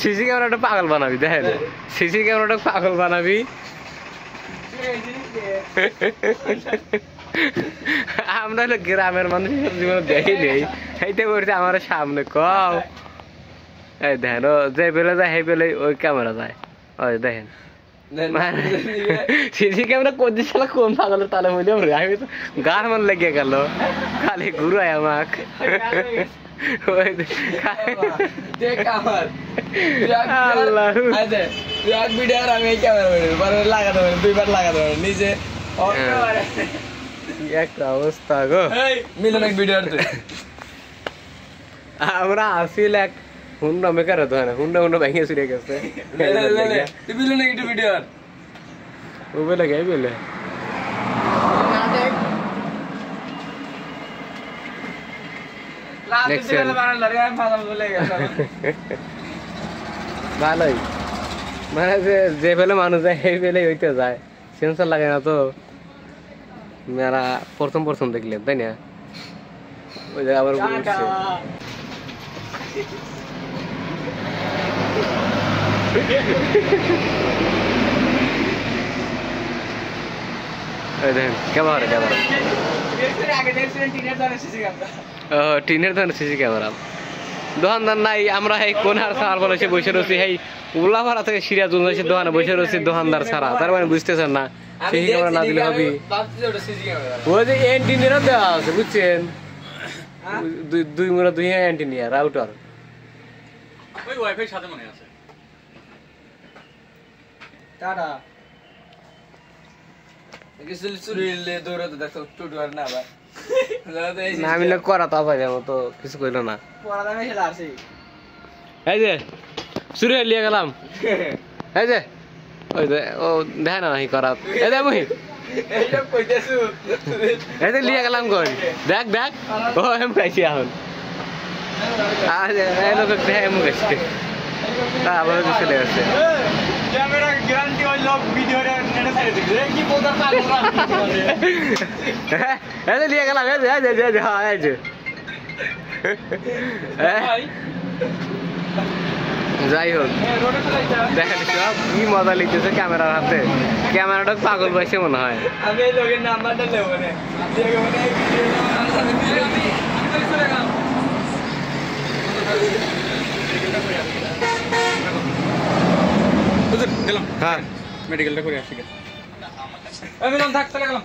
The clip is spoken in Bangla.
সিসি ক্যামেরাটা পাগল বানাবি দেখেন সিসি ক্যামেরাটা পাগল বানাবি আমরা হলো গ্রামের মানুষ জীবনে দেখি নেই এইটা করছে আমার সামনে কও এই দেখেন ও যে পেলে যায় সেই পেলে ওই ক্যামেরা যায় ওই দেখেন সিসি ক্যামেরা করছিস কোন পাগলের তালে মধ্যে আমি তো গার মান লেগে গেল খালি ঘুরায় আমাকে একটা অবস্থা গো মিলন এক ভিডিও আমরা আসিল এক হুন্ডা মেকার হতো না হুন্ডা হুন্ডা ভেঙে চুরে গেছে মিলন এক ভিডিও ও বলে গে বলে ভালোই মানে যে ফেলে মানুষ যায় সেই ফেলে হইতে যায় সেন্সার লাগে না তো মেরা প্রথম প্রথম দেখলেন তাই না ওই জায়গা আবার ক্যামেরা ক্যামেরা টিনের ধরনের সিসি ক্যামেরা দোকানদার নাই আমরা এই কোনার সার বলে সে বসে রয়েছি এই উল্লাপাড়া থেকে সিরাজগঞ্জ এসে দোকানে বসে রয়েছি দোকানদার ছাড়া তার মানে বুঝতেছেন না সিসি ক্যামেরা না দিলে হবে ওই যে অ্যান্টিনিয়ারও দেওয়া আছে বুঝছেন দুই মুড়া দুই অ্যান্টিনিয়ার রাউটার ওই ওয়াইফাই সাথে মনে আছে টাটা কিছু চুরিলে দৌড়াতে দেখো টুটুয়ার না ভাই না আমি না করা তো ভাই তো কিছু কইলো না পড়া দামে খেলা আছে এই যে চুরি লিয়ে গেলাম এই যে ওই যে ও দেখা না হি করা এই দে মুহি এইসব কইতেছু এই যে লিয়ে গেলাম কই দেখ দেখ ও এম খাইছি এখন আজ এই লোক দেখ এম খাইছে তা আবার চলে আসছে ক্যামেরা গ্যারান্টি ওই লোক ভিডিও রে নেটে ছেড়ে দিবে কি বোঝা পাগল এই যে লিয়ে গেলাম এই যে এই যে ভাই যাই হোক দেখেন সব কি মজা লিখতেছে ক্যামেরার হাতে ক্যামেরাটা পাগল পাইছে মনে হয় আমি এই লোকের নাম্বারটা নেব না দেখো মানে এই ভিডিও আমি চলে গেলাম গেলাম হ্যাঁ মেডিকেলটা করে আসি আমি থাক চলে গেলাম